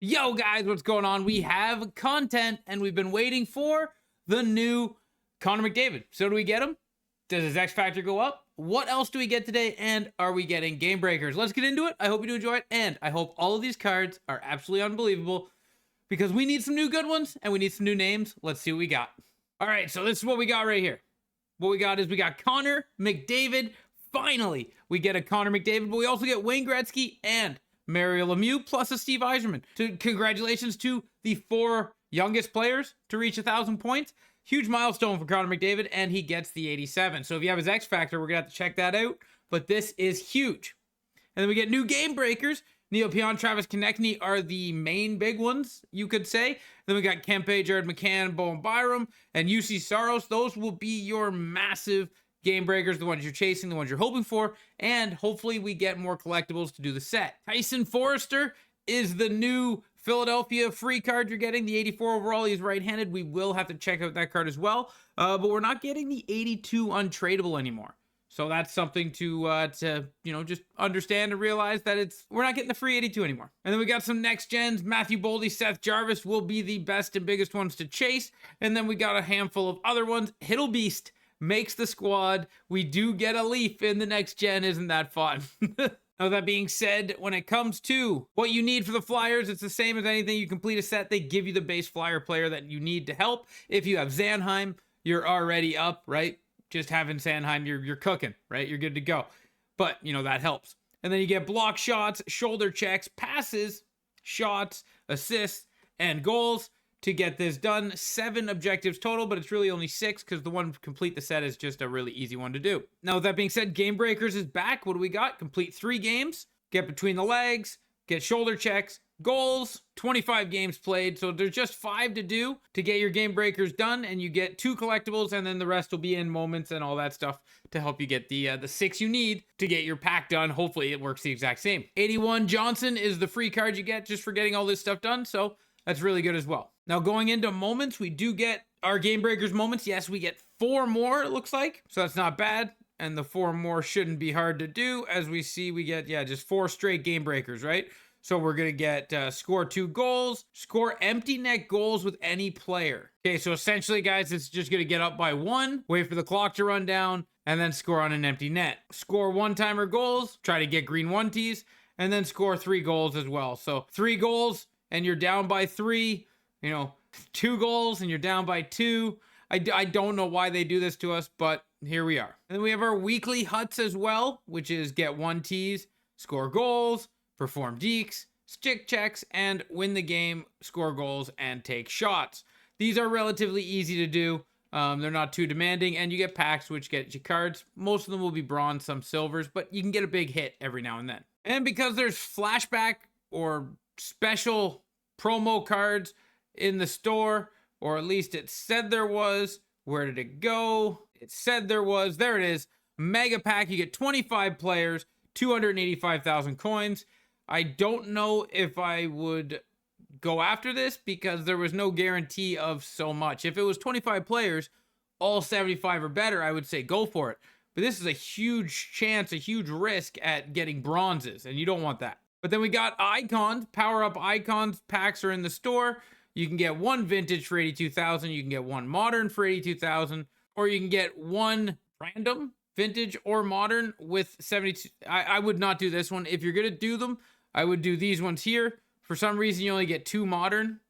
Yo, guys, what's going on? We have content, and we've been waiting for the new Connor McDavid. So, do we get him? Does his X Factor go up? What else do we get today? And are we getting game breakers? Let's get into it. I hope you do enjoy it, and I hope all of these cards are absolutely unbelievable because we need some new good ones and we need some new names. Let's see what we got. All right, so this is what we got right here. What we got is we got Connor McDavid. Finally, we get a Connor McDavid, but we also get Wayne Gretzky and Mario Lemieux plus a Steve Yzerman. Congratulations to the 4 youngest players to reach 1,000 points. Huge milestone for Connor McDavid, and he gets the 87. So if you have his X Factor, we're going to have to check that out. But this is huge. And then we get new game breakers. Neil Pionk, Travis Konechny are the main big ones, you could say. Then we got Kempe, Jared McCann, Bowen Byram, and UC Saros. Those will be your massive game breakers, the ones you're chasing, the ones you're hoping for, and hopefully we get more collectibles to do the set. Tyson Forrester is the new Philadelphia free card you're getting, the 84 overall. He's right-handed. We will have to check out that card as well, but we're not getting the 82 untradeable anymore. So that's something to just understand and realize that we're not getting the free 82 anymore. And then we got some next gens. Matthew Boldy, Seth Jarvis will be the best and biggest ones to chase. And then we got a handful of other ones. Hiddle Beast makes the squad. We do get a Leaf in the next gen. Isn't that fun? Now, that being said, when it comes to what you need for the Flyers, it's the same as anything. You complete a set, they give you the base Flyer player that you need to help. If you have Zanheim, you're already up, right? Just having Zanheim, you're cooking, right? You're good to go. But, that helps. And then you get block shots, shoulder checks, passes, shots, assists, and goals to get this done. 7 objectives total, but it's really only 6 because the one complete the set is just a really easy one to do. Now, with that being said, Game Breakers is back. What do we got? Complete 3 games, get between the legs, get shoulder checks, goals, 25 games played. So there's just 5 to do to get your Game Breakers done, and you get 2 collectibles, and then the rest will be in moments and all that stuff to help you get the 6 you need to get your pack done. Hopefully it works the exact same. 81 Johnson is the free card you get just for getting all this stuff done, so that's really good as well. Now, going into moments, we do get our Game Breakers moments. Yes, we get 4 more, it looks like, so that's not bad. And the 4 more shouldn't be hard to do. As we see, we get, just 4 straight Game Breakers, right? So we're going to get score 2 goals, score empty net goals with any player. Okay, so essentially, guys, it's just going to get up by 1, wait for the clock to run down, and then score on an empty net. Score one-timer goals, try to get green 1-tees, and then score 3 goals as well. So 3 goals, and you're down by 3, 2 goals, and you're down by 2. I don't know why they do this to us, but here we are. And then we have our weekly huts as well, which is get 1-tees, score goals, perform dekes, stick checks, and win the game, score goals, and take shots. These are relatively easy to do. They're not too demanding, and you get packs, which get you cards. Most of them will be bronze, some silvers, but you can get a big hit every now and then. And because there's flashback or special promo cards in the store, or at least it said there was. Where did it go? It said there was. There it is. Mega pack. You get 25 players, 285,000 coins. I don't know if I would go after this because there was no guarantee of so much. If it was 25 players, all 75 or better, I would say go for it. But this is a huge chance, a huge risk at getting bronzes, and you don't want that. But then we got icons, power up icons packs are in the store. You can get 1 vintage for 82,000. You can get 1 modern for 82,000, or you can get 1 random vintage or modern with 72. I would not do this one. If you're going to do them, I would do these ones here. For some reason, you only get 2 modern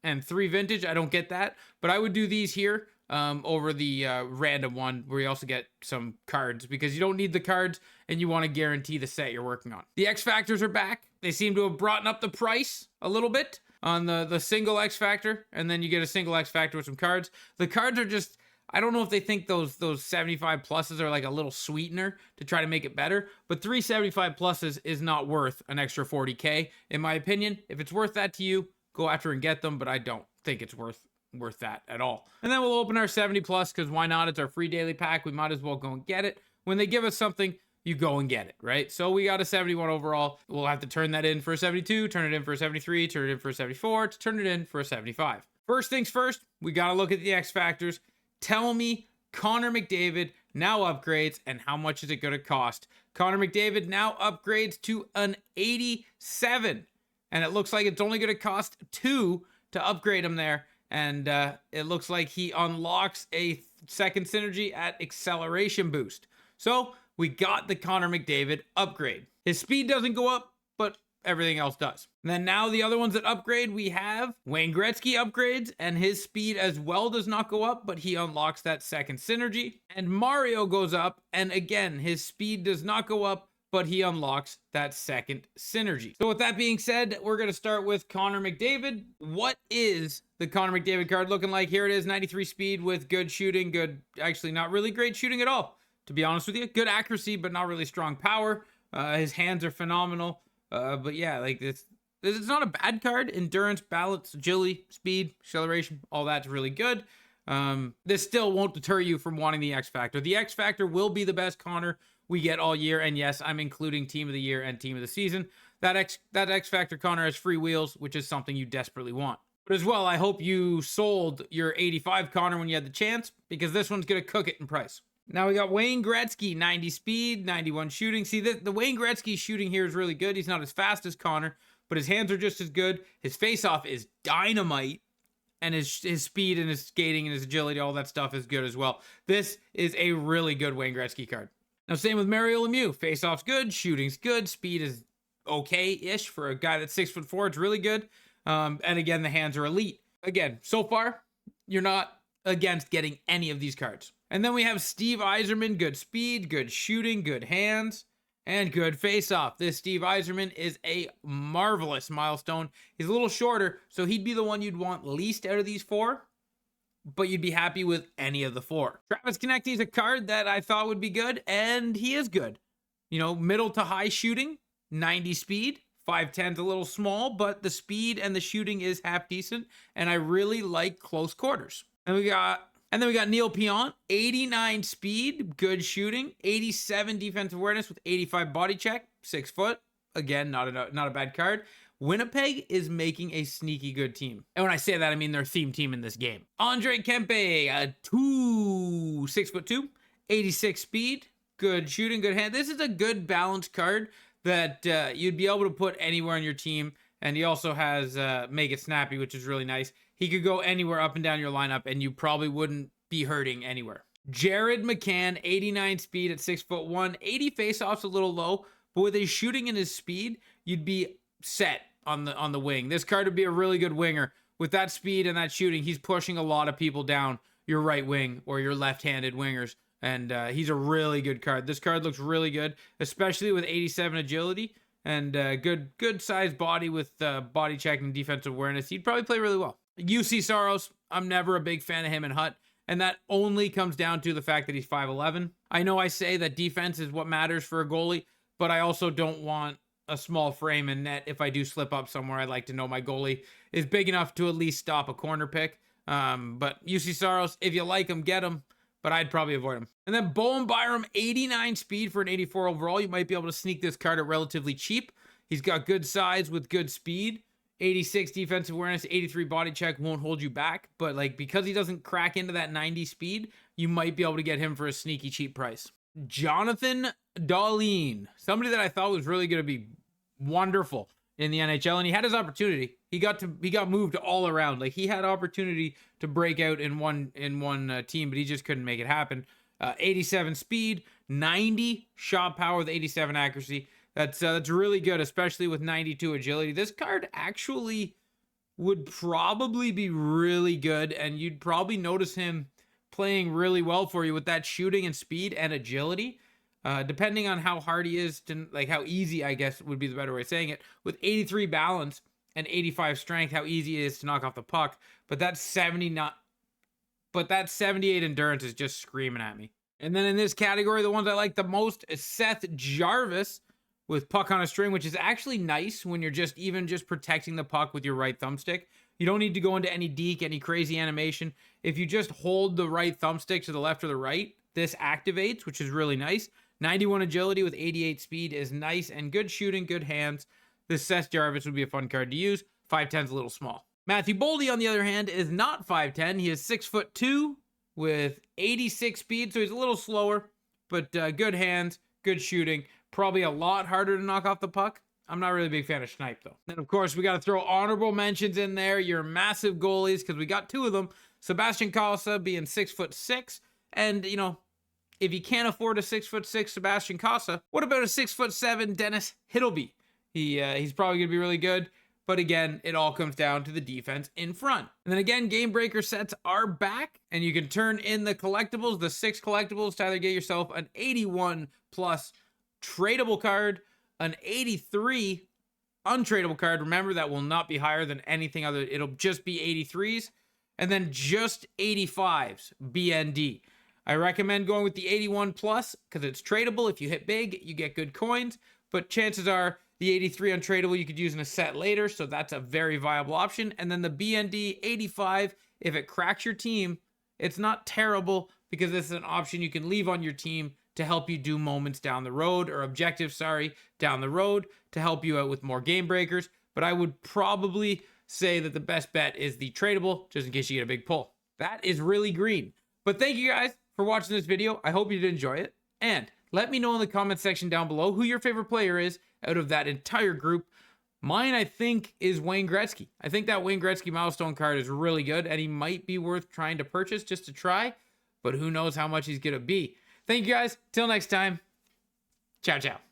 and 3 vintage. I don't get that, but I would do these here over the random one where you also get some cards because you don't need the cards and you want to guarantee the set you're working on. The X Factors are back. They seem to have brought up the price a little bit on the single X Factor, and then you get a single X Factor with some cards. The cards are just, I don't know if they think those 75 pluses are like a little sweetener to try to make it better, but 3 75 pluses is not worth an extra 40K, in my opinion. If it's worth that to you, go after and get them, but I don't think it's worth that at all. And then we'll open our 70 plus because why not? It's our free daily pack. We might as well go and get it. When they give us something, you go and get it, right? So we got a 71 overall. We'll have to turn that in for a 72, turn it in for a 73, turn it in for a 74, to turn it in for a 75. First things first, we got to look at the X Factors. Tell me Connor McDavid now upgrades and how much is it going to cost? Connor McDavid now upgrades to an 87. And it looks like it's only going to cost 2 to upgrade him there. And it looks like he unlocks a second synergy at acceleration boost. So we got the Connor McDavid upgrade. His speed doesn't go up, but everything else does. And then now the other ones that upgrade, we have Wayne Gretzky upgrades, and his speed as well does not go up, but he unlocks that second synergy. And Mario goes up, and again, his speed does not go up, but he unlocks that second synergy. So with that being said, we're going to start with Connor McDavid. What is the Connor McDavid card looking like? Here it is, 93 speed with good shooting, actually not really great shooting at all, to be honest with you. Good accuracy, but not really strong power. His hands are phenomenal. But yeah, like this is not a bad card. Endurance, balance, agility, speed, acceleration, all that's really good. This still won't deter you from wanting the X Factor. The X Factor will be the best Connor we get all year, and yes, I'm including Team of the Year and Team of the Season. That X Factor Connor has free wheels, which is something you desperately want. But as well, I hope you sold your 85 Connor when you had the chance, because this one's going to cook it in price. Now we got Wayne Gretzky, 90 speed, 91 shooting. See, the Wayne Gretzky shooting here is really good. He's not as fast as Connor, but his hands are just as good. His face-off is dynamite, and his speed and his skating and his agility, all that stuff is good as well. This is a really good Wayne Gretzky card. Now, same with Mario Lemieux. Face-off's good, shooting's good, speed is okay-ish for a guy that's 6'4". It's really good. And again, the hands are elite. Again, so far, you're not against getting any of these cards. And then we have Steve Yzerman, good speed, good shooting, good hands, and good face-off. This Steve Yzerman is a marvelous milestone. He's a little shorter, so he'd be the one you'd want least out of these 4, but you'd be happy with any of the 4. Travis Konecny is a card that I thought would be good, and he is good. You know, middle to high shooting, 90 speed, 5'10's a little small, but the speed and the shooting is half decent, and I really like close quarters. And then we got Neil Pionk, 89 speed, good shooting, 87 defensive awareness with 85 body check, 6 foot. Again, not a bad card. Winnipeg is making a sneaky good team. And when I say that, I mean their theme team in this game. Andre Kempe, 6'2", 86 speed, good shooting, good hand. This is a good balanced card that you'd be able to put anywhere on your team. And he also has Make It Snappy, which is really nice. He could go anywhere up and down your lineup, and you probably wouldn't be hurting anywhere. Jared McCann, 89 speed at 6'1", 80 faceoffs a little low, but with his shooting and his speed, you'd be set on the wing. This card would be a really good winger. With that speed and that shooting, he's pushing a lot of people down your right wing or your left-handed wingers, and he's a really good card. This card looks really good, especially with 87 agility and good sized body with body check and defensive awareness. He'd probably play really well. UC Saros, I'm never a big fan of him in Hut, and that only comes down to the fact that he's 5'11". I know I say that defense is what matters for a goalie, but I also don't want a small frame in net. If I do slip up somewhere, I'd like to know my goalie is big enough to at least stop a corner pick. But UC Saros, if you like him, get him, but I'd probably avoid him. And then Bowen Byram, 89 speed for an 84 overall. You might be able to sneak this card at relatively cheap. He's got good size with good speed. 86 defensive awareness, 83 body check won't hold you back. But like, because he doesn't crack into that 90 speed, you might be able to get him for a sneaky cheap price. Jonathan Dahlin, somebody that I thought was really going to be wonderful in the NHL, and he had his opportunity. He got moved all around. Like, he had opportunity to break out in one team, but he just couldn't make it happen. 87 speed, 90 shot power with 87 accuracy. That's really good, especially with 92 agility. This card actually would probably be really good, and you'd probably notice him playing really well for you with that shooting and speed and agility. Depending on how hard he is to, like, how easy, I guess would be the better way of saying it, with 83 balance and 85 strength, how easy it is to knock off the puck. But that 78 endurance is just screaming at me. And then in this category, the ones I like the most is Seth Jarvis with puck on a string, which is actually nice when you're just protecting the puck with your right thumbstick. You don't need to go into any deke, any crazy animation. If you just hold the right thumbstick to the left or the right, this activates, which is really nice. 91 agility with 88 speed is nice, and good shooting, good hands. This Seth Jarvis would be a fun card to use. 5'10's a little small. Matthew Boldy, on the other hand, is not 5'10. He is 6'2" with 86 speed, so he's a little slower, but good hands, good shooting. Probably a lot harder to knock off the puck. I'm not really a big fan of Schneip, though. And of course, we got to throw honorable mentions in there. Your massive goalies, because we got 2 of them. Sebastian Cossa being 6'6", and you know, if you can't afford a 6'6" Sebastian Cossa, what about a 6'7" Dennis Hiddleby? He's probably gonna be really good. But again, it all comes down to the defense in front. And then again, game breaker sets are back, and you can turn in the collectibles, the 6 collectibles, to either get yourself an 81 plus tradable card, an 83 untradeable card. Remember, that will not be higher than anything other. It'll just be 83s, and then just 85s BND. I recommend going with the 81 plus because it's tradable. If you hit big, you get good coins, but chances are the 83 untradeable you could use in a set later, so that's a very viable option. And then the BND 85, if it cracks your team, it's not terrible because this is an option you can leave on your team to help you do moments down the road, or objectives, down the road, to help you out with more game breakers. But I would probably say that the best bet is the tradable, just in case you get a big pull. That is really green. But thank you guys for watching this video. I hope you did enjoy it. And let me know in the comment section down below who your favorite player is out of that entire group. Mine, I think, is Wayne Gretzky. I think that Wayne Gretzky milestone card is really good, and he might be worth trying to purchase just to try, but who knows how much he's going to be. Thank you guys. Till next time. Ciao, ciao.